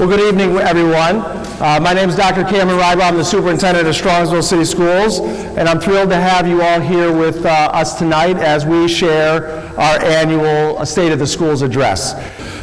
Well, good evening, everyone. My name is Dr. Cameron Rybaugh. I'm the superintendent of Strongsville City Schools, and I'm thrilled to have you all here with us tonight as we share our annual State of the Schools address.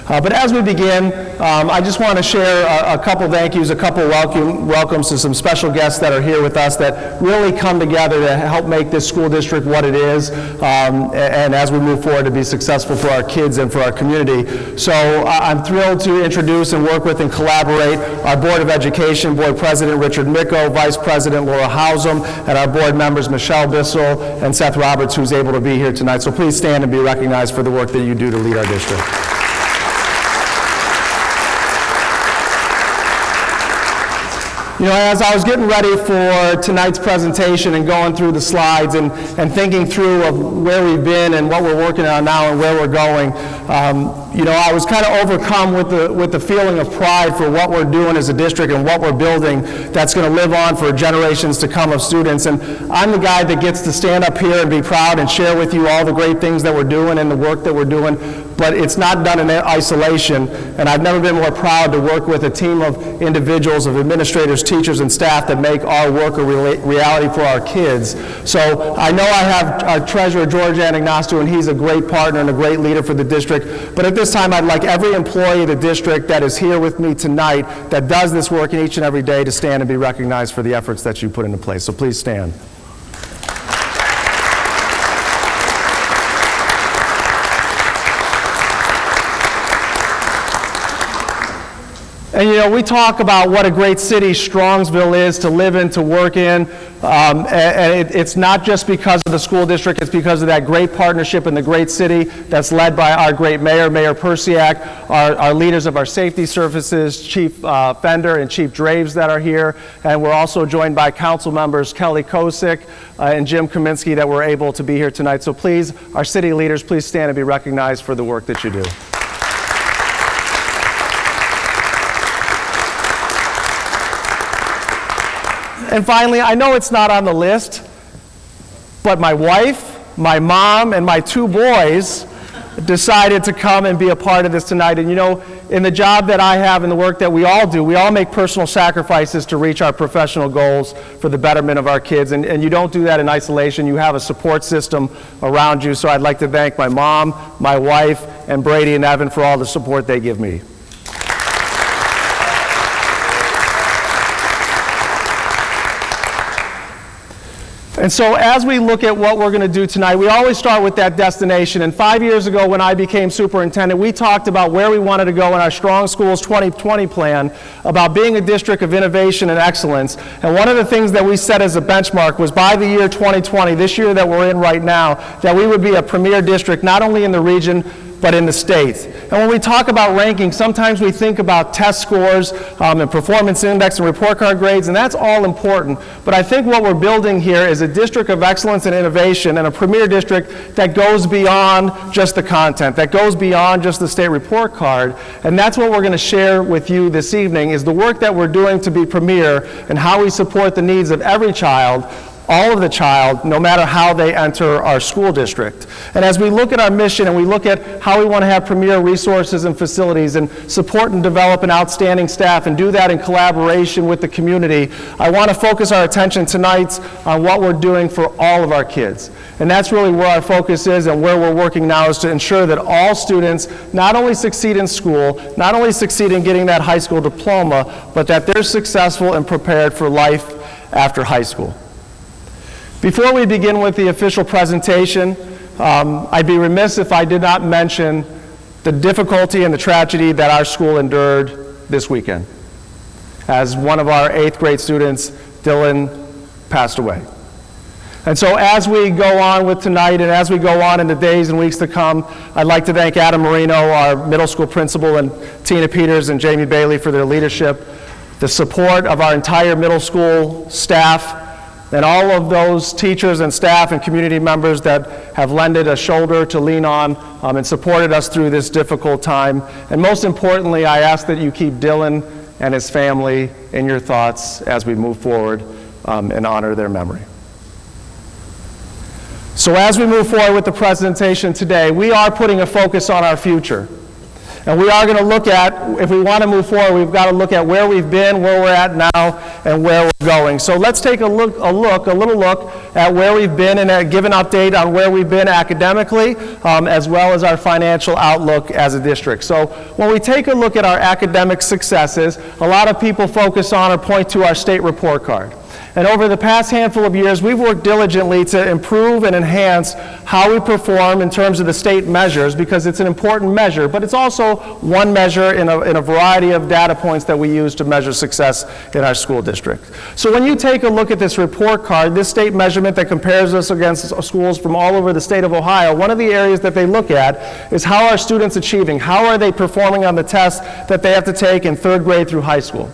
But as we begin, I just want to share a couple thank yous, a couple welcomes to some special guests that are here with us that really come together to help make this school district what it is, and as we move forward to be successful for our kids and for our community. So I'm thrilled to introduce and work with and collaborate our Board of Education, Board President Richard Micko, Vice President Laura Hausum, and our board members Michelle Bissell and Seth Roberts, who's able to be here tonight. So please stand and be recognized for the work that you do to lead our district. You know, as I was getting ready for tonight's presentation and going through the slides and thinking through of where we've been and what we're working on now and where we're going, you know, I was kind of overcome with the feeling of pride for what we're doing as a district and what we're building that's going to live on for generations to come of students. And I'm the guy that gets to stand up here and be proud and share with you all the great things that we're doing and the work that we're doing, but it's not done in isolation. And I've never been more proud to work with a team of individuals, of administrators, teachers, and staff that make our work a reality for our kids. So I know I have our treasurer, George Anagnostou, and he's a great partner and a great leader for the district. But at this time, I'd like every employee of the district that is here with me tonight that does this work each and every day to stand and be recognized for the efforts that you put into place. So please stand. And you know, we talk about what a great city Strongsville is to live in, to work in, and it's not just because of the school district, it's because of that great partnership in the great city that's led by our great mayor, Mayor Persiak, our leaders of our safety services, Chief Fender and Chief Draves that are here, and we're also joined by council members Kelly Kosick and Jim Kaminsky that were able to be here tonight. So please, our city leaders, please stand and be recognized for the work that you do. And finally, I know it's not on the list, but my wife, my mom, and my two boys decided to come and be a part of this tonight. And you know, in the job that I have and the work that we all do, we all make personal sacrifices to reach our professional goals for the betterment of our kids. And you don't do that in isolation. You have a support system around you. So I'd like to thank my mom, my wife, and Brady and Evan for all the support they give me. And so as we look at what we're going to do tonight, we always start with that destination. And 5 years ago when I became superintendent, we talked about where we wanted to go in our Strong Schools 2020 plan about being a district of innovation and excellence. And one of the things that we set as a benchmark was by the year 2020, this year that we're in right now, that we would be a premier district not only in the region, but in the state. And when we talk about ranking, sometimes we think about test scores and performance index and report card grades, and that's all important. But I think what we're building here is a district of excellence and innovation and a premier district that goes beyond just the content, that goes beyond just the state report card. And that's what we're going to share with you this evening, is the work that we're doing to be premier and how we support the needs of every child, all of the child, no matter how they enter our school district. And as we look at our mission and we look at how we want to have premier resources and facilities and support and develop an outstanding staff and do that in collaboration with the community, I want to focus our attention tonight on what we're doing for all of our kids. And that's really where our focus is, and where we're working now is to ensure that all students not only succeed in school, not only succeed in getting that high school diploma, but that they're successful and prepared for life after high school. Before we begin with the official presentation, I'd be remiss if I did not mention the difficulty and the tragedy that our school endured this weekend, as one of our 8th grade students, Dylan, passed away. And so as we go on with tonight and as we go on in the days and weeks to come, I'd like to thank Adam Marino, our middle school principal, and Tina Peters and Jamie Bailey for their leadership, the support of our entire middle school staff, and all of those teachers and staff and community members that have lended a shoulder to lean on and supported us through this difficult time. And most importantly, I ask that you keep Dylan and his family in your thoughts as we move forward and honor their memory. So as we move forward with the presentation today, we are putting a focus on our future. And we are going to look at, if we want to move forward, we've got to look at where we've been, where we're at now, and where we're going. So let's take a little look at where we've been and give an update on where we've been academically, as well as our financial outlook as a district. So when we take a look at our academic successes, a lot of people focus on or point to our state report card. And over the past handful of years, we've worked diligently to improve and enhance how we perform in terms of the state measures, because it's an important measure, but it's also one measure in a variety of data points that we use to measure success in our school district. So when you take a look at this report card, this state measurement that compares us against schools from all over the state of Ohio, one of the areas that they look at is how are students achieving? How are they performing on the tests that they have to take in third grade through high school?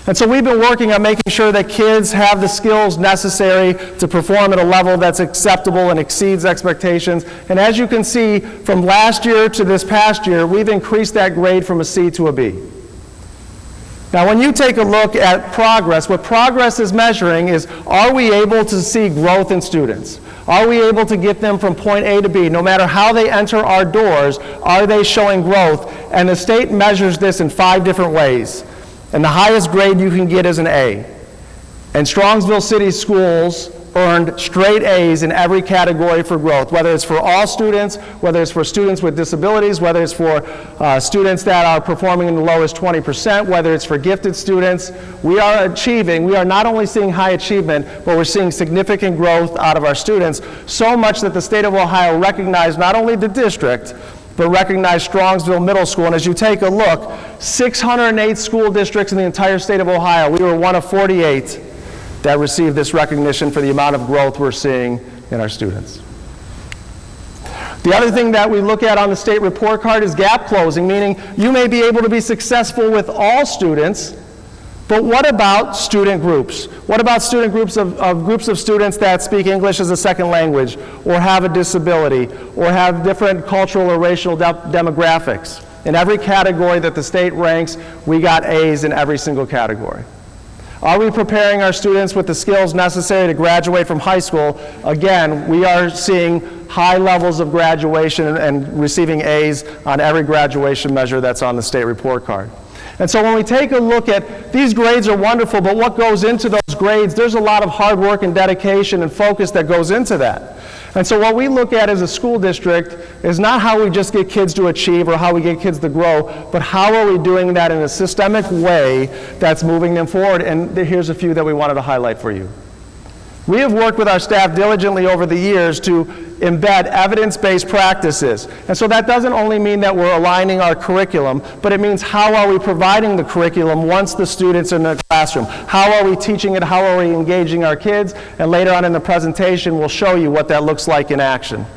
And so we've been working on making sure that kids have the skills necessary to perform at a level that's acceptable and exceeds expectations. And as you can see, from last year to this past year, we've increased that grade from a C to a B. Now, when you take a look at progress, what progress is measuring is, are we able to see growth in students? Are we able to get them from point A to B? No matter how they enter our doors, are they showing growth? And the state measures this in 5 different ways. And the highest grade you can get is an A. And Strongsville City Schools earned straight A's in every category for growth, whether it's for all students, whether it's for students with disabilities, whether it's for students that are performing in the lowest 20%, whether it's for gifted students. We are not only seeing high achievement, but we're seeing significant growth out of our students, so much that the state of Ohio recognized not only the district, but recognize Strongsville Middle School. And as you take a look, 608 school districts in the entire state of Ohio, we were one of 48 that received this recognition for the amount of growth we're seeing in our students. The other thing that we look at on the state report card is gap closing, meaning you may be able to be successful with all students, but what about student groups? What about student groups of students that speak English as a second language, or have a disability, or have different cultural or racial demographics? In every category that the state ranks, we got A's in every single category. Are we preparing our students with the skills necessary to graduate from high school? Again, we are seeing high levels of graduation and receiving A's on every graduation measure that's on the state report card. And so when we take a look at, these grades are wonderful, but what goes into those grades, there's a lot of hard work and dedication and focus that goes into that. And so what we look at as a school district is not how we just get kids to achieve or how we get kids to grow, but how are we doing that in a systemic way that's moving them forward. And here's a few that we wanted to highlight for you. We have worked with our staff diligently over the years to embed evidence-based practices. And so that doesn't only mean that we're aligning our curriculum, but it means how are we providing the curriculum once the students are in the classroom? How are we teaching it? How are we engaging our kids? And later on in the presentation, we'll show you what that looks like in action.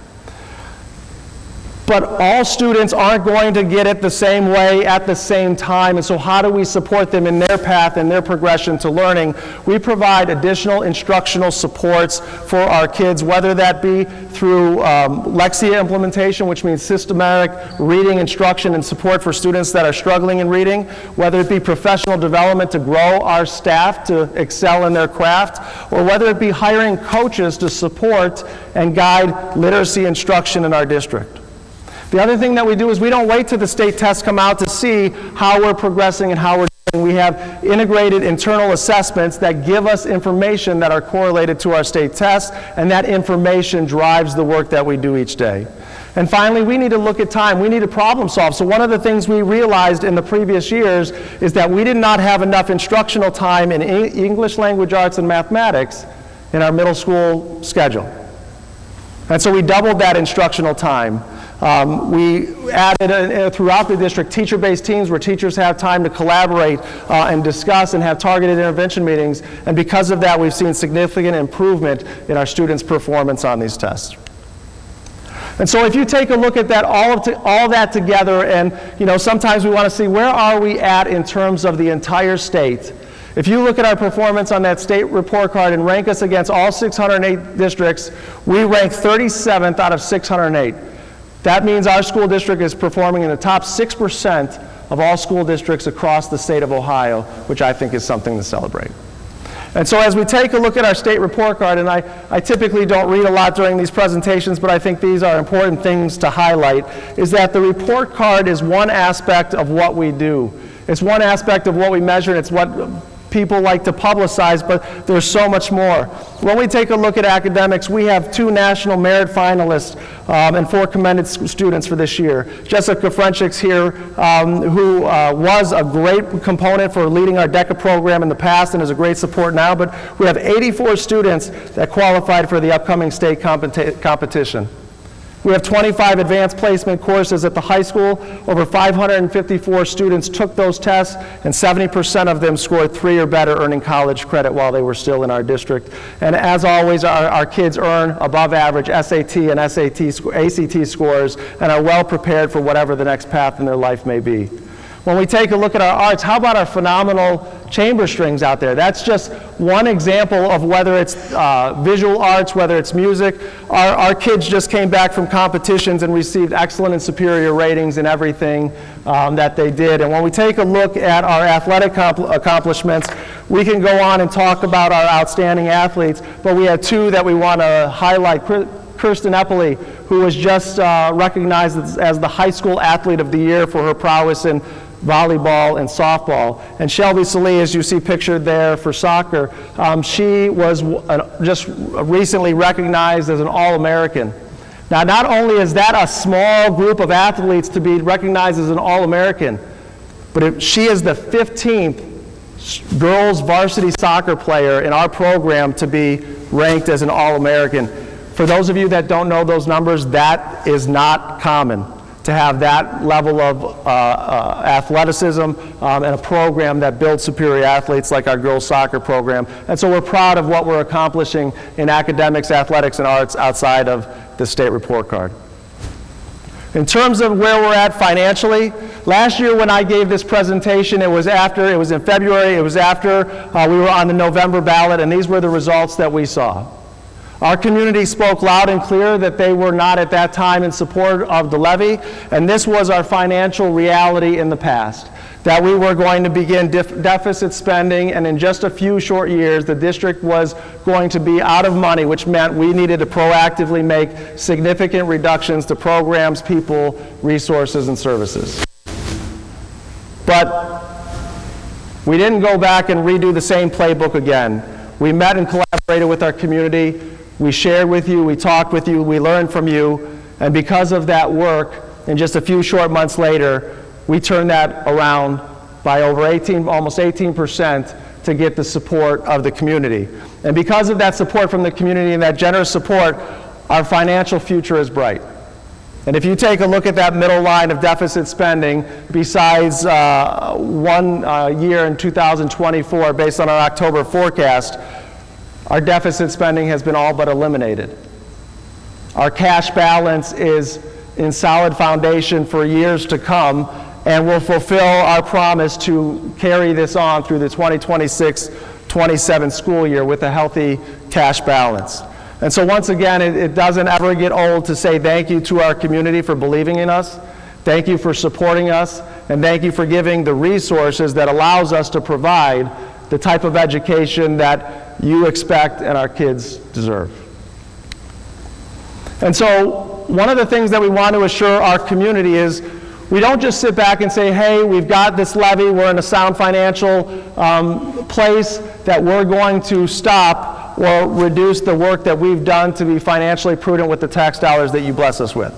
But all students aren't going to get it the same way at the same time, and so how do we support them in their path and their progression to learning? We provide additional instructional supports for our kids, whether that be through Lexia implementation, which means systematic reading instruction and support for students that are struggling in reading, whether it be professional development to grow our staff to excel in their craft, or whether it be hiring coaches to support and guide literacy instruction in our district. The other thing that we do is we don't wait till the state tests come out to see how we're progressing and how we're doing. We have integrated internal assessments that give us information that are correlated to our state tests, and that information drives the work that we do each day. And finally, we need to look at time. We need to problem solve. So one of the things we realized in the previous years is that we did not have enough instructional time in English language arts and mathematics in our middle school schedule. And so we doubled that instructional time. We added throughout the district teacher-based teams where teachers have time to collaborate and discuss and have targeted intervention meetings, and because of that we've seen significant improvement in our students' performance on these tests. And so if you take a look at that, all that together, and sometimes we want to see where are we at in terms of the entire state. If you look at our performance on that state report card and rank us against all 608 districts, we rank 37th out of 608. That means our school district is performing in the top 6% of all school districts across the state of Ohio, which I think is something to celebrate. And so as we take a look at our state report card, and I typically don't read a lot during these presentations, but I think these are important things to highlight, is that the report card is one aspect of what we do. It's one aspect of what we measure, and it's what people like to publicize, but there's so much more. When we take a look at academics, we have 2 national merit finalists and 4 commended students for this year. Jessica Frenchick's here, who was a great component for leading our DECA program in the past and is a great support now, but we have 84 students that qualified for the upcoming state competition. We have 25 advanced placement courses at the high school. Over 554 students took those tests, and 70% of them scored 3 or better, earning college credit while they were still in our district. And as always, our kids earn above average SAT and ACT scores and are well prepared for whatever the next path in their life may be. When we take a look at our arts, how about our phenomenal chamber strings out there? That's just one example of whether it's visual arts, whether it's music. Our kids just came back from competitions and received excellent and superior ratings in everything that they did. And when we take a look at our athletic accomplishments, we can go on and talk about our outstanding athletes, but we have 2 that we want to highlight. Kirsten Eppley, who was just recognized as the High School Athlete of the Year for her prowess in volleyball and softball. And Shelby Salee, as you see pictured there for soccer, she was just recently recognized as an All-American. Now, not only is that a small group of athletes to be recognized as an All-American, but she is the 15th girls varsity soccer player in our program to be ranked as an All-American. For those of you that don't know those numbers, that is not common to have that level of athleticism and a program that builds superior athletes like our girls soccer program. And so we're proud of what we're accomplishing in academics, athletics, and arts outside of the state report card. In terms of where we're at financially, last year when I gave this presentation, it was in February, it was after we were on the November ballot, and these were the results that we saw. Our community spoke loud and clear that they were not at that time in support of the levy, and this was our financial reality in the past, that we were going to begin deficit spending, and in just a few short years, the district was going to be out of money, which meant we needed to proactively make significant reductions to programs, people, resources, and services. But we didn't go back and redo the same playbook again. We met and collaborated with our community. We shared with you, we talked with you, we learned from you, and because of that work, in just a few short months later, we turned that around by over almost 18% to get the support of the community. And because of that support from the community and that generous support, our financial future is bright. And if you take a look at that middle line of deficit spending, besides one year in 2024, based on our October forecast, our deficit spending has been all but eliminated. Our cash balance is in solid foundation for years to come, and will fulfill our promise to carry this on through the 2026-27 school year with a healthy cash balance. And so once again, it doesn't ever get old to say thank you to our community for believing in us, thank you for supporting us, and thank you for giving the resources that allows us to provide the type of education that you expect and our kids deserve. And so one of the things that we want to assure our community is we don't just sit back and say, hey, we've got this levy, we're in a sound financial place, that we're going to stop or reduce the work that we've done to be financially prudent with the tax dollars that you bless us with.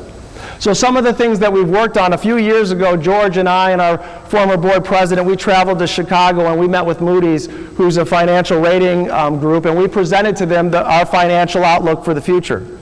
So some of the things that we've worked on, a few years ago, George and I and our former board president, we traveled to Chicago and we met with Moody's, who's a financial rating group, and we presented to them our financial outlook for the future.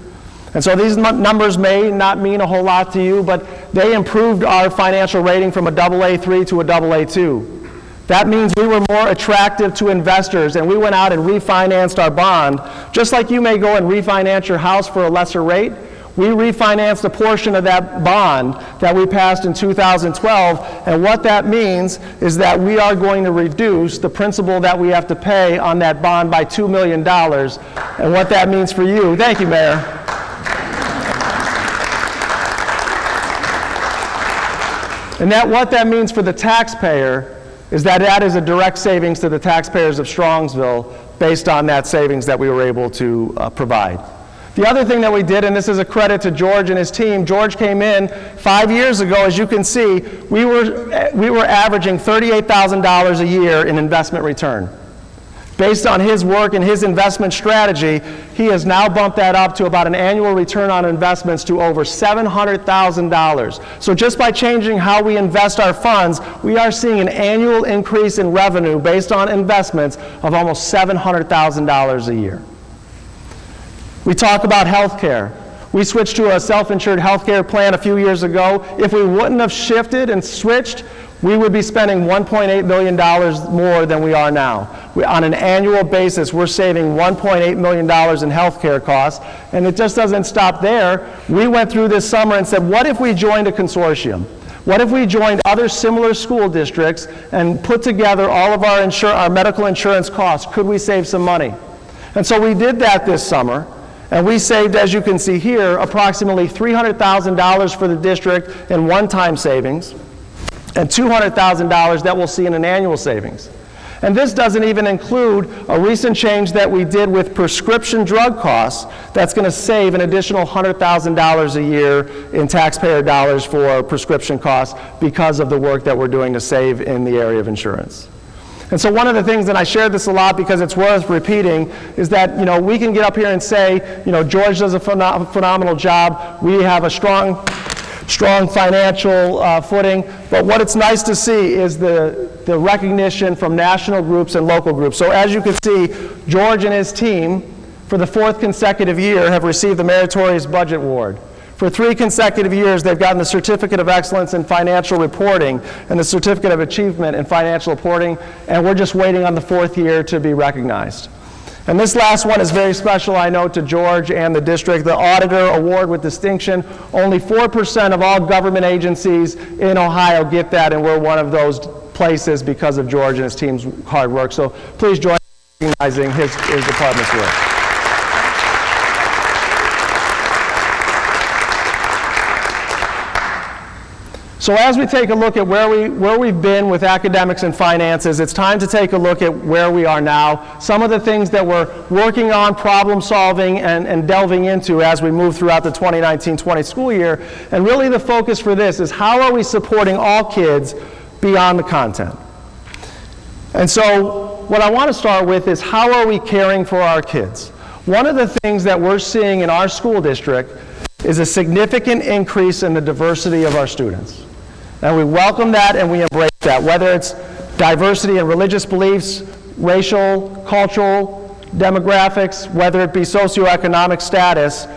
And so these numbers may not mean a whole lot to you, but they improved our financial rating from a AA3 to a AA2. That means we were more attractive to investors, and we went out and refinanced our bond. Just like you may go and refinance your house for a lesser rate, we refinanced a portion of that bond that we passed in 2012, and what that means is that we are going to reduce the principal that we have to pay on that bond by $2 million, and what that means for you. Thank you, Mayor. And what that means for the taxpayer is that is a direct savings to the taxpayers of Strongsville based on that savings that we were able to provide. The other thing that we did, and this is a credit to George and his team, George came in 5 years ago. As you can see, we were averaging $38,000 a year in investment return. Based on his work and his investment strategy, he has now bumped that up to about an annual return on investments to over $700,000. So just by changing how we invest our funds, we are seeing an annual increase in revenue based on investments of almost $700,000 a year. We talk about health care. We switched to a self-insured health care plan a few years ago. If we wouldn't have shifted and switched, we would be spending $1.8 million more than we are now. On an annual basis, we're saving $1.8 million in health care costs, and it just doesn't stop there. We went through this summer and said, what if we joined a consortium? What if we joined other similar school districts and put together all of our medical insurance costs? Could we save some money? And so we did that this summer. And we saved, as you can see here, approximately $300,000 for the district in one-time savings and $200,000 that we'll see in an annual savings. And this doesn't even include a recent change that we did with prescription drug costs that's going to save an additional $100,000 a year in taxpayer dollars for prescription costs because of the work that we're doing to save in the area of insurance. And so one of the things, and I share this a lot because it's worth repeating, is that, we can get up here and say, George does a phenomenal job. We have a strong financial footing. But what it's nice to see is the recognition from national groups and local groups. So as you can see, George and his team, for the 4th consecutive year, have received the Meritorious Budget Award. For 3 consecutive years, they've gotten the Certificate of Excellence in Financial Reporting and the Certificate of Achievement in Financial Reporting, and we're just waiting on the 4th year to be recognized. And this last one is very special, I know, to George and the district. The Auditor Award with Distinction. Only 4% of all government agencies in Ohio get that, and we're one of those places because of George and his team's hard work. So please join in recognizing his department's work. So as we take a look at where we've been with academics and finances, it's time to take a look at where we are now, some of the things that we're working on, problem solving, and delving into as we move throughout the 2019-20 school year. And really the focus for this is how are we supporting all kids beyond the content? And so what I want to start with is how are we caring for our kids? One of the things that we're seeing in our school district is a significant increase in the diversity of our students. And we welcome that and we embrace that, whether it's diversity in religious beliefs, racial, cultural, demographics, whether it be socioeconomic status.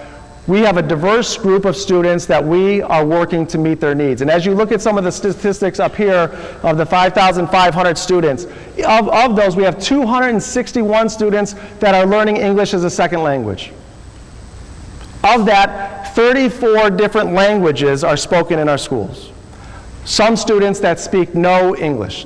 We have a diverse group of students that we are working to meet their needs. And as you look at some of the statistics up here of the 5,500 students, of those we have 261 students that are learning English as a second language. Of that, 34 different languages are spoken in our schools. Some students that speak no English.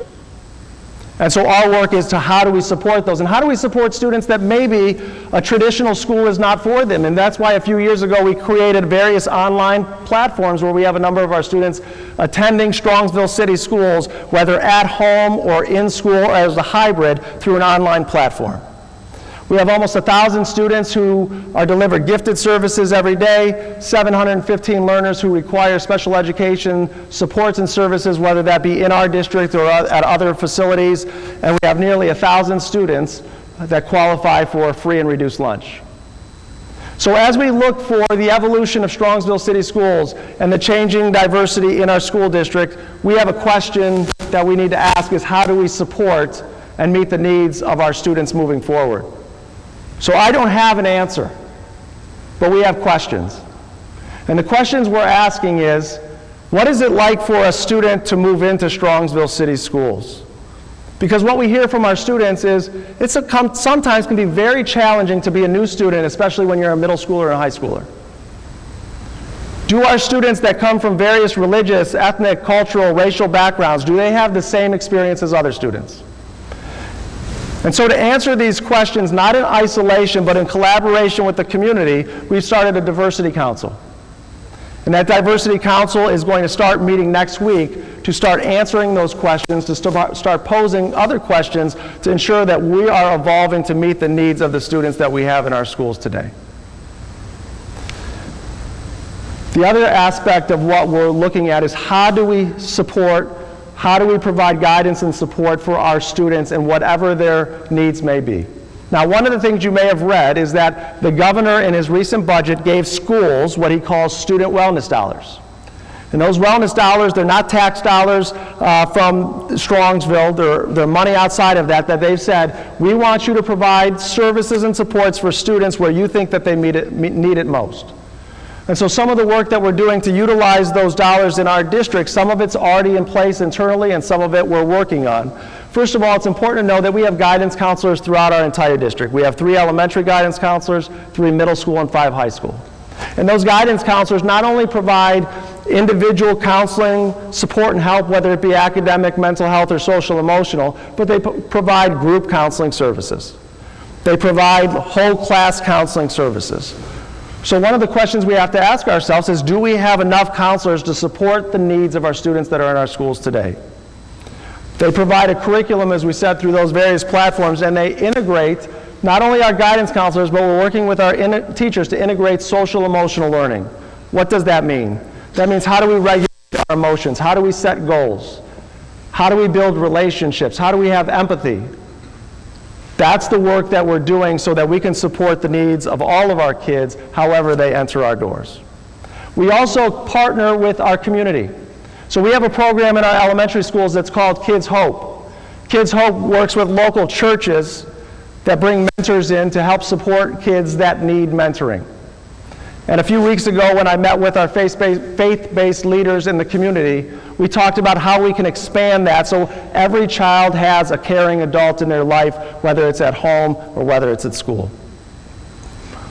And so our work is to how do we support those, and how do we support students that maybe a traditional school is not for them. And that's why a few years ago we created various online platforms where we have a number of our students attending Strongsville City Schools, whether at home or in school or as a hybrid through an online platform. We have almost 1,000 students who are delivered gifted services every day, 715 learners who require special education supports and services, whether that be in our district or at other facilities, and we have nearly 1,000 students that qualify for free and reduced lunch. So as we look for the evolution of Strongsville City Schools and the changing diversity in our school district, we have a question that we need to ask is how do we support and meet the needs of our students moving forward? So I don't have an answer, but we have questions. And the questions we're asking is, what is it like for a student to move into Strongsville City Schools? Because what we hear from our students is, sometimes can be very challenging to be a new student, especially when you're a middle schooler and a high schooler. Do our students that come from various religious, ethnic, cultural, racial backgrounds, do they have the same experience as other students? And so to answer these questions, not in isolation, but in collaboration with the community, we've started a diversity council. And that diversity council is going to start meeting next week to start answering those questions, to start posing other questions to ensure that we are evolving to meet the needs of the students that we have in our schools today. The other aspect of what we're looking at is how do we provide guidance and support for our students in whatever their needs may be. Now, one of the things you may have read is that the governor in his recent budget gave schools what he calls student wellness dollars. And those wellness dollars, they're not tax dollars from Strongsville, they're money outside of that they've said, we want you to provide services and supports for students where you think that they need it most. And so some of the work that we're doing to utilize those dollars in our district, some of it's already in place internally and some of it we're working on. First of all, it's important to know that we have guidance counselors throughout our entire district. We have 3 elementary guidance counselors, 3 middle school, and 5 high school. And those guidance counselors not only provide individual counseling, support and help, whether it be academic, mental health, or social emotional, but they provide group counseling services. They provide whole class counseling services. So one of the questions we have to ask ourselves is, do we have enough counselors to support the needs of our students that are in our schools today? They provide a curriculum, as we said, through those various platforms, and they integrate not only our guidance counselors, but we're working with our teachers to integrate social emotional learning. What does that mean? That means how do we regulate our emotions? How do we set goals? How do we build relationships? How do we have empathy? That's the work that we're doing so that we can support the needs of all of our kids, however they enter our doors. We also partner with our community. So we have a program in our elementary schools that's called Kids Hope. Kids Hope works with local churches that bring mentors in to help support kids that need mentoring. And a few weeks ago when I met with our faith-based leaders in the community, we talked about how we can expand that so every child has a caring adult in their life, whether it's at home or whether it's at school.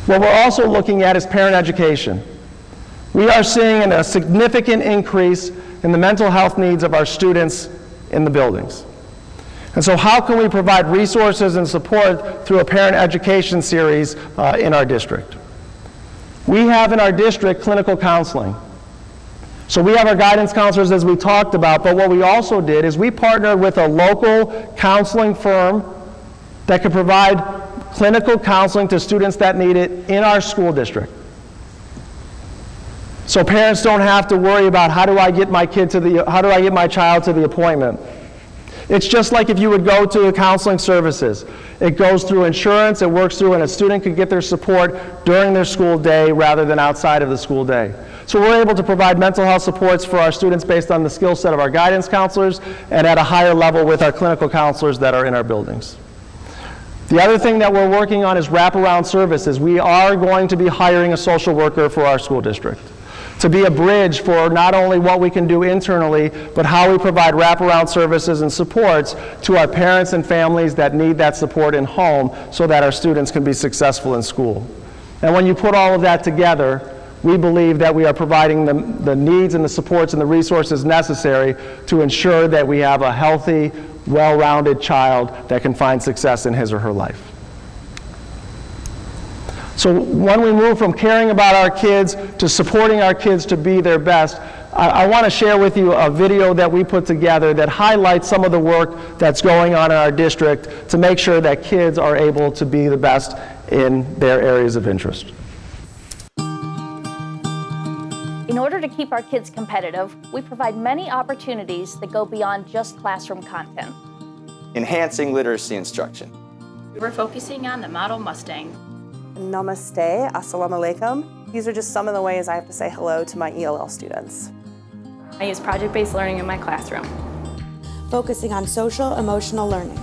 What we're also looking at is parent education. We are seeing a significant increase in the mental health needs of our students in the buildings. And so how can we provide resources and support through a parent education series in our district? We have in our district clinical counseling. So we have our guidance counselors, as we talked about, but what we also did is we partnered with a local counseling firm that could provide clinical counseling to students that need it in our school district. So parents don't have to worry about how do I get my child to the appointment. It's just like if you would go to counseling services. It goes through insurance, it works through, and a student could get their support during their school day rather than outside of the school day. So we're able to provide mental health supports for our students based on the skill set of our guidance counselors and at a higher level with our clinical counselors that are in our buildings. The other thing that we're working on is wraparound services. We are going to be hiring a social worker for our school district to be a bridge for not only what we can do internally, but how we provide wraparound services and supports to our parents and families that need that support in home so that our students can be successful in school. And when you put all of that together, we believe that we are providing the needs and the supports and the resources necessary to ensure that we have a healthy, well-rounded child that can find success in his or her life. So when we move from caring about our kids to supporting our kids to be their best, I want to share with you a video that we put together that highlights some of the work that's going on in our district to make sure that kids are able to be the best in their areas of interest. In order to keep our kids competitive, we provide many opportunities that go beyond just classroom content. Enhancing literacy instruction. We're focusing on the Model Mustang. Namaste, assalamu alaikum. These are just some of the ways I have to say hello to my ELL students. I use project-based learning in my classroom. Focusing on social emotional learning.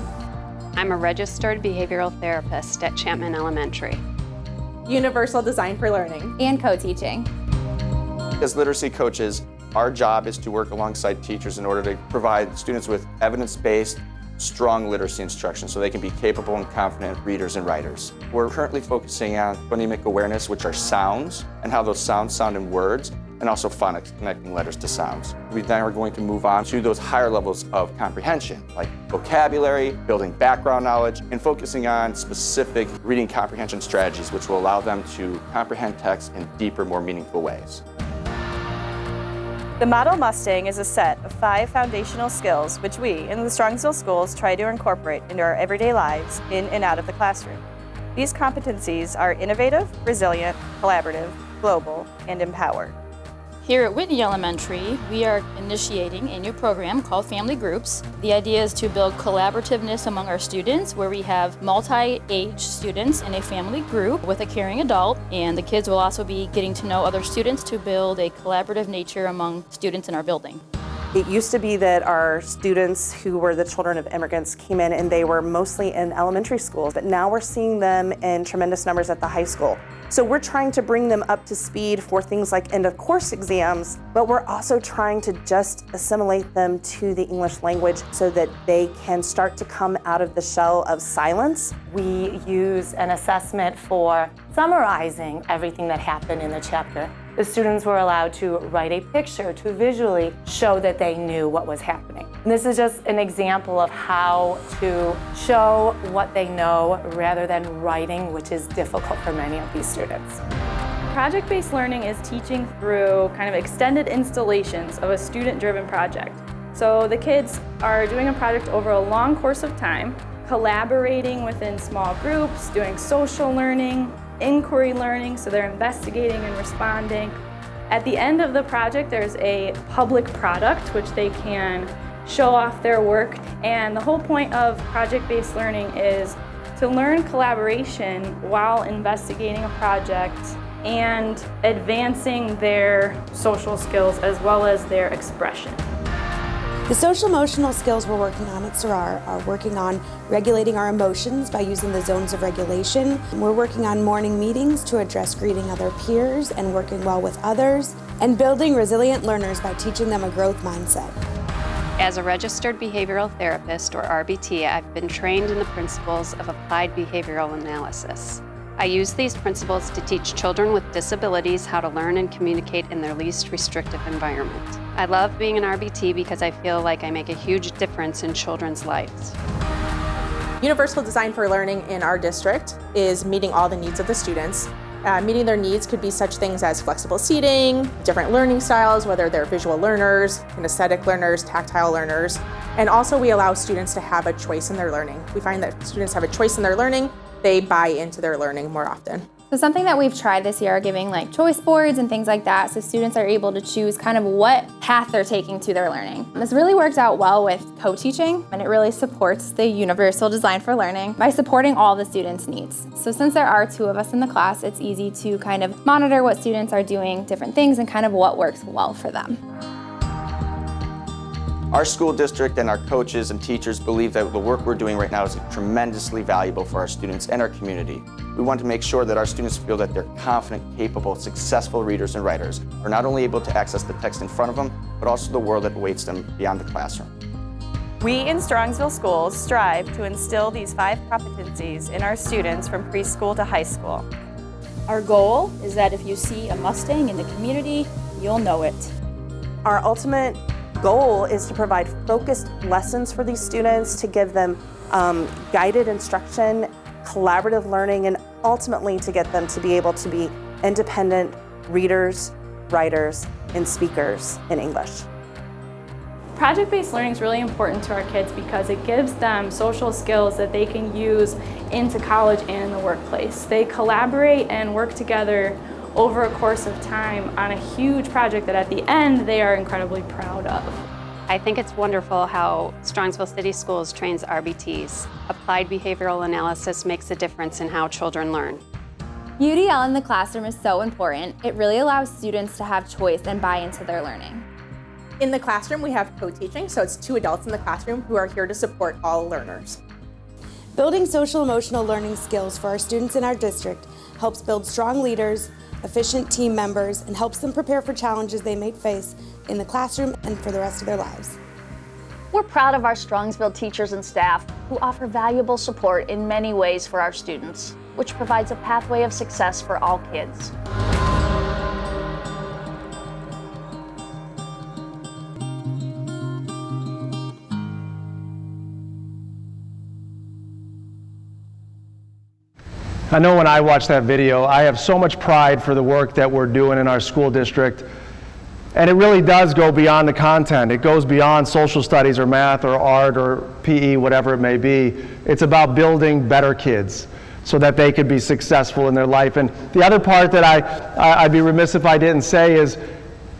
I'm a registered behavioral therapist at Chapman Elementary. Universal design for learning. And co-teaching. As literacy coaches, our job is to work alongside teachers in order to provide students with evidence-based, strong literacy instruction so they can be capable and confident readers and writers. We're currently focusing on phonemic awareness, which are sounds, and how those sounds sound in words, and also phonics, connecting letters to sounds. We then are going to move on to those higher levels of comprehension, like vocabulary, building background knowledge, and focusing on specific reading comprehension strategies, which will allow them to comprehend text in deeper, more meaningful ways. The Model Mustang is a set of 5 foundational skills which we, in the Strongsville schools, try to incorporate into our everyday lives in and out of the classroom. These competencies are innovative, resilient, collaborative, global, and empowered. Here at Whitney Elementary, we are initiating a new program called Family Groups. The idea is to build collaborativeness among our students, where we have multi-age students in a family group with a caring adult, and the kids will also be getting to know other students to build a collaborative nature among students in our building. It used to be that our students who were the children of immigrants came in and they were mostly in elementary schools, but now we're seeing them in tremendous numbers at the high school. So we're trying to bring them up to speed for things like end of course exams, but we're also trying to just assimilate them to the English language so that they can start to come out of the shell of silence. We use an assessment for summarizing everything that happened in the chapter. The students were allowed to write a picture to visually show that they knew what was happening. And this is just an example of how to show what they know rather than writing, which is difficult for many of these students. Project-based learning is teaching through kind of extended installations of a student-driven project. So the kids are doing a project over a long course of time, collaborating within small groups, doing social learning, inquiry learning, so they're investigating and responding. At the end of the project, there's a public product which they can show off their work, and the whole point of project-based learning is to learn collaboration while investigating a project and advancing their social skills as well as their expression. The social emotional skills we're working on at Sarar are working on regulating our emotions by using the zones of regulation. We're working on morning meetings to address greeting other peers and working well with others, and building resilient learners by teaching them a growth mindset. As a registered behavioral therapist, or RBT, I've been trained in the principles of applied behavioral analysis. I use these principles to teach children with disabilities how to learn and communicate in their least restrictive environment. I love being an RBT because I feel like I make a huge difference in children's lives. Universal design for learning in our district is meeting all the needs of the students. Meeting their needs could be such things as flexible seating, different learning styles, whether they're visual learners, kinesthetic learners, tactile learners, and also we allow students to have a choice in their learning. We find that students have a choice in their learning, they buy into their learning more often. So something that we've tried this year are giving like choice boards and things like that, so students are able to choose kind of what path they're taking to their learning. This really worked out well with co-teaching, and it really supports the universal design for learning by supporting all the students' needs. So since there are 2 of us in the class, it's easy to kind of monitor what students are doing, different things, and kind of what works well for them. Our school district and our coaches and teachers believe that the work we're doing right now is tremendously valuable for our students and our community. We want to make sure that our students feel that they're confident, capable, successful readers and writers are not only able to access the text in front of them, but also the world that awaits them beyond the classroom. We in Strongsville schools strive to instill these 5 competencies in our students from preschool to high school. Our goal is that if you see a Mustang in the community, you'll know it. Our ultimate goal is to provide focused lessons for these students, to give them guided instruction, collaborative learning, and ultimately to get them to be able to be independent readers, writers, and speakers in English. Project-based learning is really important to our kids because it gives them social skills that they can use into college and in the workplace. They collaborate and work together over a course of time on a huge project that at the end they are incredibly proud of. I think it's wonderful how Strongsville City Schools trains RBTs. Applied behavioral analysis makes a difference in how children learn. UDL in the classroom is so important. It really allows students to have choice and buy into their learning. In the classroom, we have co-teaching, so it's 2 adults in the classroom who are here to support all learners. Building social emotional learning skills for our students in our district helps build strong leaders, efficient team members, and helps them prepare for challenges they may face in the classroom and for the rest of their lives. We're proud of our Strongsville teachers and staff who offer valuable support in many ways for our students, which provides a pathway of success for all kids. I know when I watch that video, I have so much pride for the work that we're doing in our school district. And it really does go beyond the content. It goes beyond social studies or math or art or PE, whatever it may be. It's about building better kids so that they could be successful in their life. And the other part that I'd be remiss if I didn't say is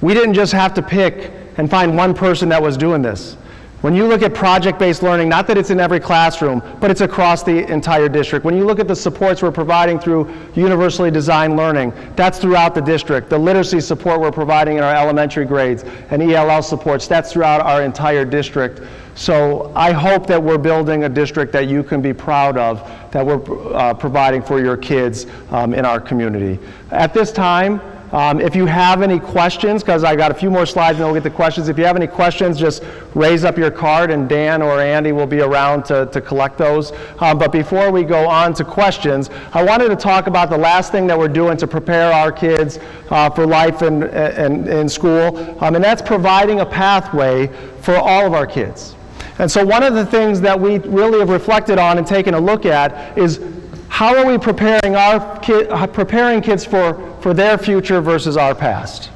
we didn't just have to pick and find one person that was doing this. When you look at project-based learning, not that it's in every classroom, but it's across the entire district. When you look at the supports we're providing through universally designed learning, that's throughout the district. The literacy support we're providing in our elementary grades and ELL supports, that's throughout our entire district. So I hope that we're building a district that you can be proud of, that we're providing for your kids in our community. At this time, if you have any questions, because I got a few more slides and then we'll get to questions. If you have any questions, just raise up your card and Dan or Andy will be around to collect those. But before we go on to questions, I wanted to talk about the last thing that we're doing to prepare our kids for life in school, and that's providing a pathway for all of our kids. And so one of the things that we really have reflected on and taken a look at is how are we preparing kids for their future versus our past?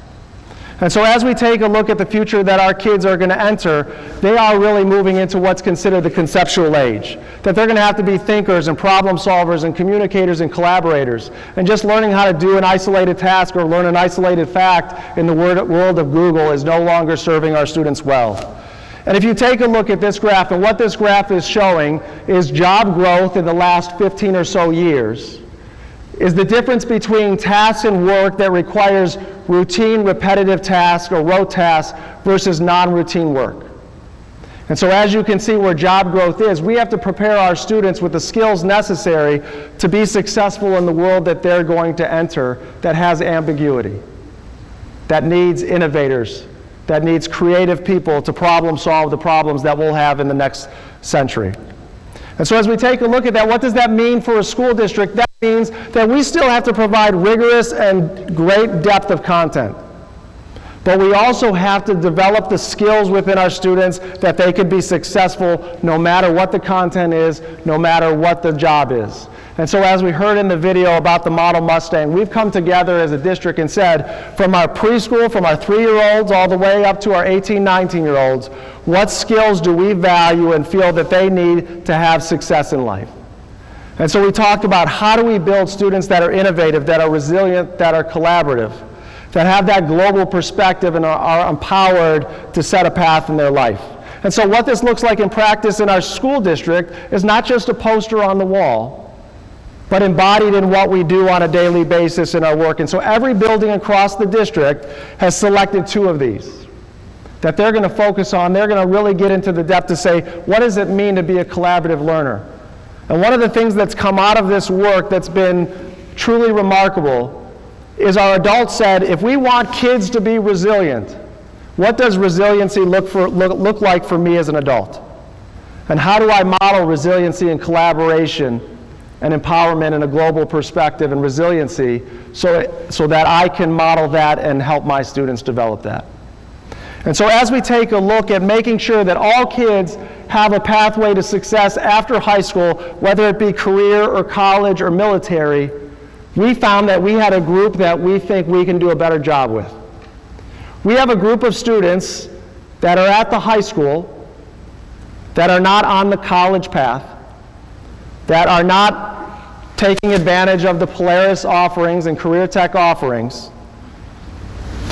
And so as we take a look at the future that our kids are going to enter, they are really moving into what's considered the conceptual age. That they're going to have to be thinkers and problem solvers and communicators and collaborators. And just learning how to do an isolated task or learn an isolated fact in the world of Google is no longer serving our students well. And if you take a look at this graph, and what this graph is showing is job growth in the last 15 or so years, is the difference between tasks and work that requires routine, repetitive tasks or rote tasks versus non-routine work. And so as you can see where job growth is, we have to prepare our students with the skills necessary to be successful in the world that they're going to enter that has ambiguity, that needs innovators, that needs creative people to problem solve the problems that we'll have in the next century. And so as we take a look at that, what does that mean for a school district? That means that we still have to provide rigorous and great depth of content. But we also have to develop the skills within our students that they could be successful no matter what the content is, no matter what the job is. And so as we heard in the video about the model Mustang, we've come together as a district and said, from our preschool, from our 3-year-olds all the way up to our 18, 19-year-olds, what skills do we value and feel that they need to have success in life? And so we talked about how do we build students that are innovative, that are resilient, that are collaborative, that have that global perspective and are empowered to set a path in their life. And so what this looks like in practice in our school district is not just a poster on the wall, but embodied in what we do on a daily basis in our work. And so every building across the district has selected 2 of these that they're going to focus on. They're going to really get into the depth to say, what does it mean to be a collaborative learner? And one of the things that's come out of this work that's been truly remarkable is our adults said, if we want kids to be resilient, what does resiliency look like for me as an adult? And how do I model resiliency and collaboration and empowerment in a global perspective and resiliency so that I can model that and help my students develop that? And so as we take a look at making sure that all kids have a pathway to success after high school, whether it be career or college or military, we found that we had a group that we think we can do a better job with. We have a group of students that are at the high school that are not on the college path, that are not taking advantage of the Polaris offerings and career tech offerings.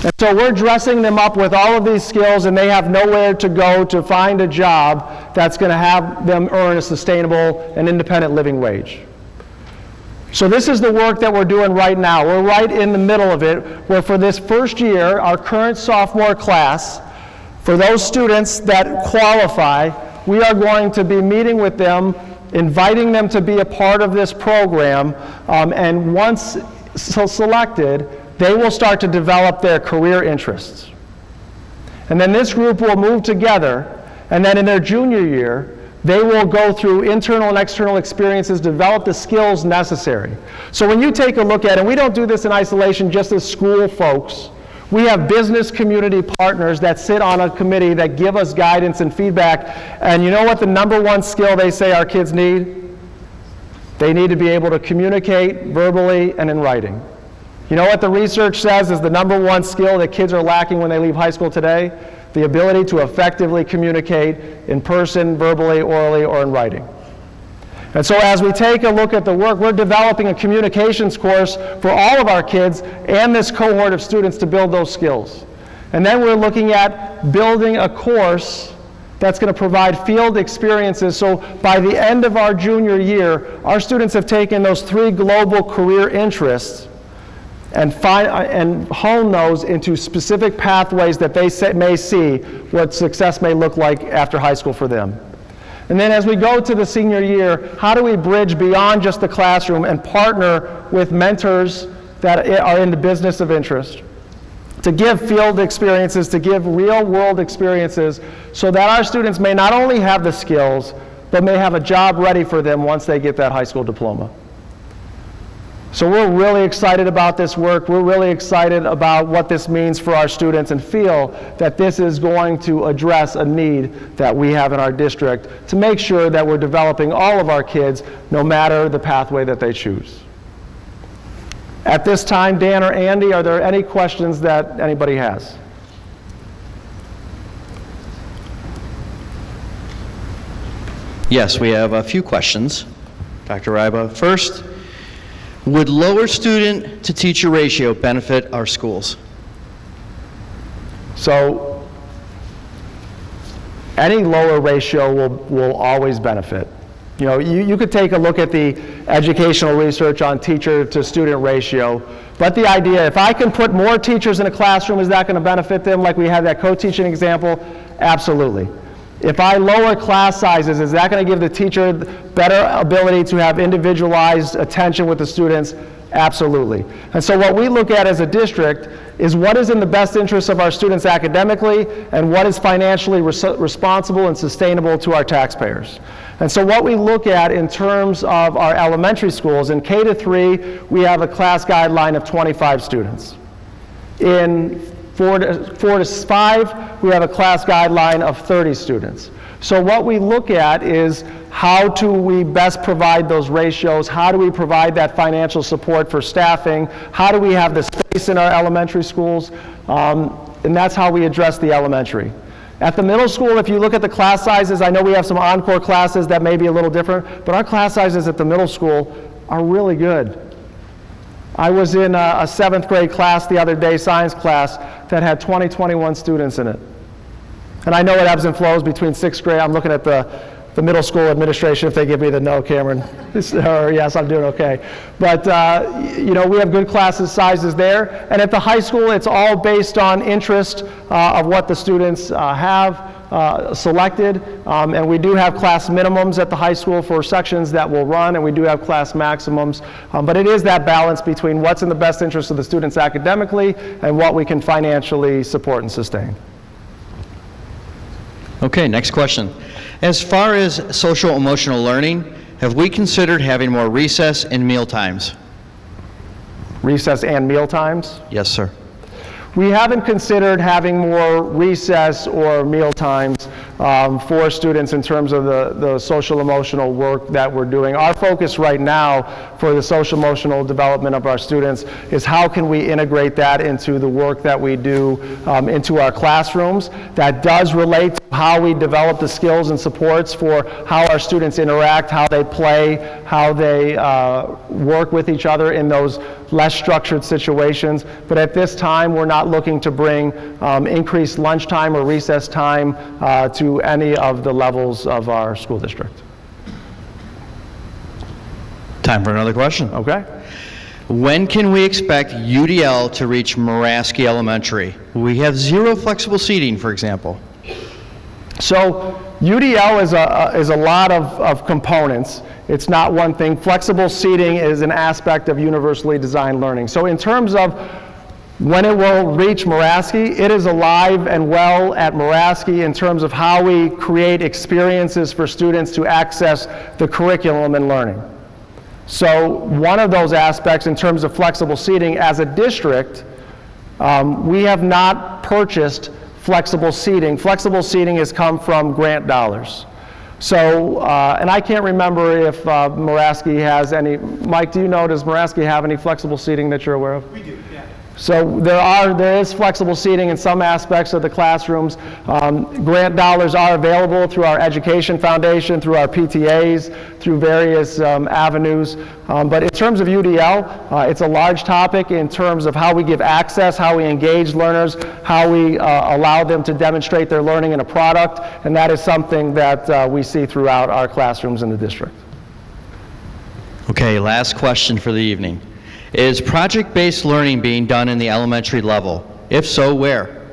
And so we're dressing them up with all of these skills, and they have nowhere to go to find a job that's going to have them earn a sustainable and independent living wage. So this is the work that we're doing right now. We're right in the middle of it, where for this first year, our current sophomore class, for those students that qualify, we are going to be meeting with them, inviting them to be a part of this program, and once selected, they will start to develop their career interests. And then this group will move together, and then in their junior year, they will go through internal and external experiences, develop the skills necessary. So when you take a look at it, and we don't do this in isolation just as school folks, we have business community partners that sit on a committee that give us guidance and feedback. And you know what the number one skill they say our kids need? They need to be able to communicate verbally and in writing. You know what the research says is the number one skill that kids are lacking when they leave high school today? The ability to effectively communicate in person, verbally, orally, or in writing. And so as we take a look at the work, we're developing a communications course for all of our kids and this cohort of students to build those skills. And then we're looking at building a course that's going to provide field experiences. So by the end of our junior year, our students have taken those 3 global career interests and hone those into specific pathways that they may see what success may look like after high school for them. And then as we go to the senior year, how do we bridge beyond just the classroom and partner with mentors that are in the business of interest to give field experiences, to give real world experiences so that our students may not only have the skills, but may have a job ready for them once they get that high school diploma. So we're really excited about this work. We're really excited about what this means for our students and feel that this is going to address a need that we have in our district to make sure that we're developing all of our kids no matter the pathway that they choose. At this time, Dan or Andy, are there any questions that anybody has? Yes, we have a few questions. Dr. Ryba, first, would lower student to teacher ratio benefit our schools? So any lower ratio will always benefit. You know, you could take a look at the educational research on teacher to student ratio, but the idea, if I can put more teachers in a classroom, is that going to benefit them like we had that co-teaching example? Absolutely. If I lower class sizes, is that going to give the teacher better ability to have individualized attention with the students? Absolutely. And so what we look at as a district is what is in the best interest of our students academically and what is financially responsible and sustainable to our taxpayers. And so what we look at in terms of our elementary schools, in K to 3, we have a class guideline of 25 students. In 4 to 5, we have a class guideline of 30 students. So what we look at is how do we best provide those ratios? How do we provide that financial support for staffing? How do we have the space in our elementary schools? And that's how we address the elementary. At the middle school, if you look at the class sizes, I know we have some encore classes that may be a little different, but our class sizes at the middle school are really good. I was in a 7th grade class the other day, science class, that had 21 students in it. And I know it ebbs and flows between 6th grade. I'm looking at the middle school administration if they give me the no, Cameron, or yes, I'm doing okay. But you know, we have good classes sizes there. And at the high school, it's all based on interest of what the students have selected. And we do have class minimums at the high school for sections that will run, and we do have class maximums. But it is that balance between what's in the best interest of the students academically and what we can financially support and sustain. Okay, next question. As far as social emotional learning, have we considered having more recess and meal times? Recess and meal times? Yes, sir. We haven't considered having more recess or meal times for students in terms of the social emotional work that we're doing. Our focus right now for the social emotional development of our students is how can we integrate that into the work that we do into our classrooms. That does relate to how we develop the skills and supports for how our students interact, how they play, how they work with each other in those less structured situations. But at this time, we're not looking to bring increased lunchtime or recess time to any of the levels of our school district. Time for another question. Okay. When can we expect UDL to reach Muraski Elementary? We have 0 flexible seating, for example. So UDL is a lot of components. It's not one thing. Flexible seating is an aspect of universally designed learning. So in terms of when it will reach Muraski, it is alive and well at Muraski in terms of how we create experiences for students to access the curriculum and learning. So one of those aspects in terms of flexible seating, as a district, we have not purchased flexible seating. Flexible seating has come from grant dollars. So, and I can't remember if Moraski has any. Mike, do you know, does Moraski have any flexible seating that you're aware of? We do, yeah. So there is flexible seating in some aspects of the classrooms. Grant dollars are available through our Education Foundation, through our PTAs, through various avenues. But in terms of UDL, it's a large topic in terms of how we give access, how we engage learners, how we allow them to demonstrate their learning in a product, and that is something that we see throughout our classrooms in the district. Okay, last question for the evening. Is project-based learning being done in the elementary level? If so, where?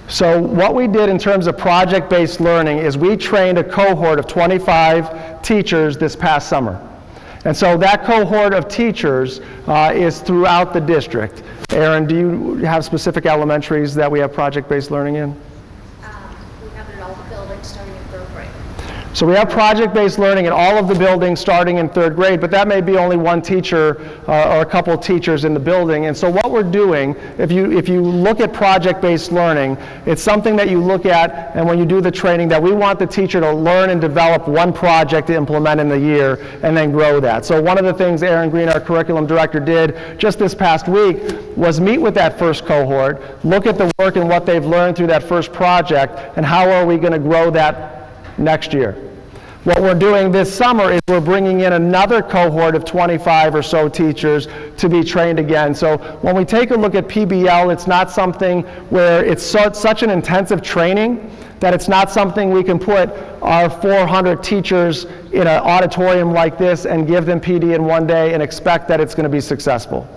So what we did in terms of project-based learning is we trained a cohort of 25 teachers this past summer. And so that cohort of teachers is throughout the district. Aaron, do you have specific elementaries that we have project-based learning in? We have it in all the buildings starting in 3rd grade. So we have project-based learning in all of the buildings starting in 3rd grade, but that may be only one teacher or a couple of teachers in the building. And so what we're doing, if you look at project-based learning, it's something that you look at, and when you do the training, that we want the teacher to learn and develop one project to implement in the year and then grow that. So one of the things Aaron Green, our curriculum director, did just this past week was meet with that first cohort, look at the work and what they've learned through that first project, and how are we going to grow that next year. What we're doing this summer is we're bringing in another cohort of 25 or so teachers to be trained again. So when we take a look at PBL, it's not something where it's such an intensive training that it's not something we can put our 400 teachers in an auditorium like this and give them PD in one day and expect that it's going to be successful.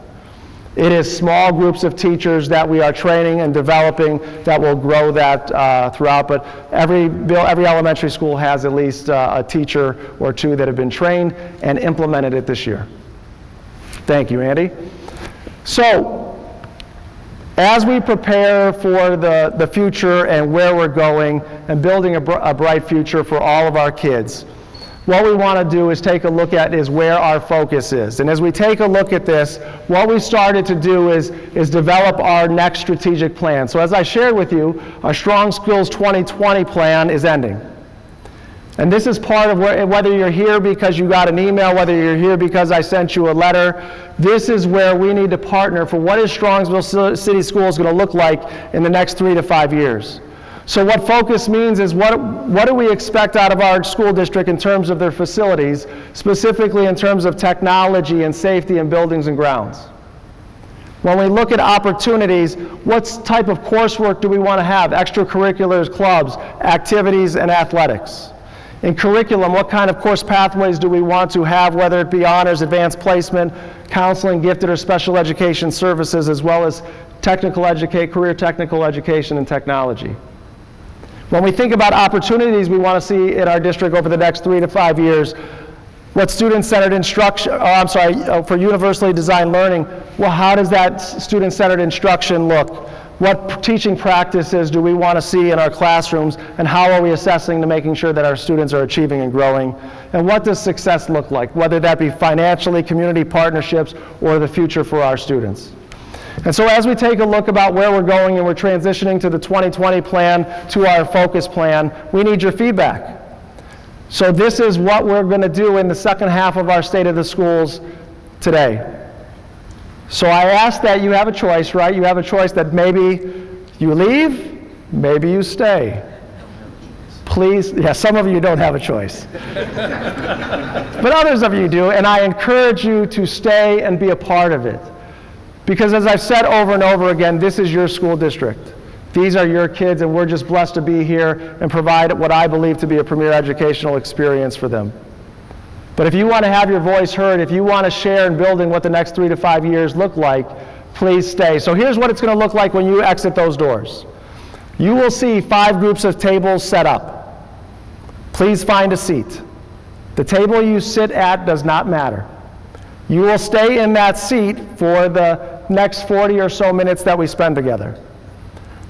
It is small groups of teachers that we are training and developing that will grow that throughout, but every elementary school has at least a teacher or two that have been trained and implemented it this year. Thank you, Andy. So, as we prepare for the future and where we're going and building a bright future for all of our kids, what we want to do is take a look at is where our focus is. And as we take a look at this, what we started to do is develop our next strategic plan. So as I shared with you, our Strong Skills 2020 plan is ending. And this is part of whether you're here because you got an email, whether you're here because I sent you a letter, this is where we need to partner for what is Strongsville City Schools going to look like in the next 3 to 5 years. So what focus means is what do we expect out of our school district in terms of their facilities, specifically in terms of technology and safety and buildings and grounds. When we look at opportunities, what type of coursework do we want to have? Extracurriculars, clubs, activities, and athletics. In curriculum, what kind of course pathways do we want to have, whether it be honors, advanced placement, counseling, gifted or special education services, as well as career technical education and technology. When we think about opportunities we want to see in our district over the next 3 to 5 years, what student-centered instruction, for universally designed learning, well, how does that student-centered instruction look? What teaching practices do we want to see in our classrooms, and how are we assessing to making sure that our students are achieving and growing? And what does success look like, whether that be financially, community partnerships, or the future for our students? And so as we take a look about where we're going and we're transitioning to the 2020 plan, to our focus plan, we need your feedback. So this is what we're going to do in the second half of our State of the Schools today. So I ask that you have a choice, right? You have a choice that maybe you leave, maybe you stay. Please, yeah, some of you don't have a choice. But others of you do, and I encourage you to stay and be a part of it. Because as I've said over and over again, this is your school district. These are your kids, and we're just blessed to be here and provide what I believe to be a premier educational experience for them. But if you want to have your voice heard, if you want to share in building what the next 3 to 5 years look like, please stay. So here's what it's going to look like when you exit those doors. You will see 5 groups of tables set up. Please find a seat. The table you sit at does not matter. You will stay in that seat for the next 40 or so minutes that we spend together.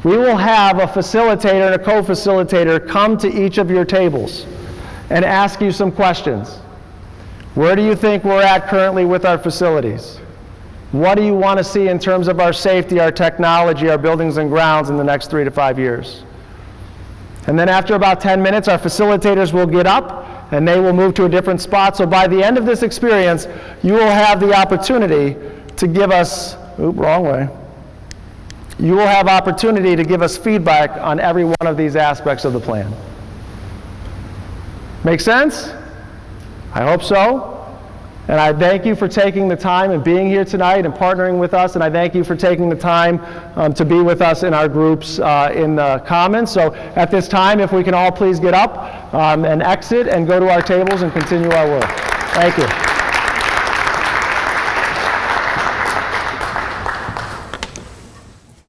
We will have a facilitator and a co-facilitator come to each of your tables and ask you some questions. Where do you think we're at currently with our facilities? What do you want to see in terms of our safety, our technology, our buildings and grounds in the next 3 to 5 years? And then after about 10 minutes, our facilitators will get up and they will move to a different spot. So by the end of this experience, you will have the opportunity to give us, wrong way. You will have opportunity to give us feedback on every one of these aspects of the plan. Make sense? I hope so. And I thank you for taking the time and being here tonight and partnering with us. And I thank you for taking the time to be with us in our groups in the Commons. So at this time, if we can all please get up and exit and go to our tables and continue our work. Thank you.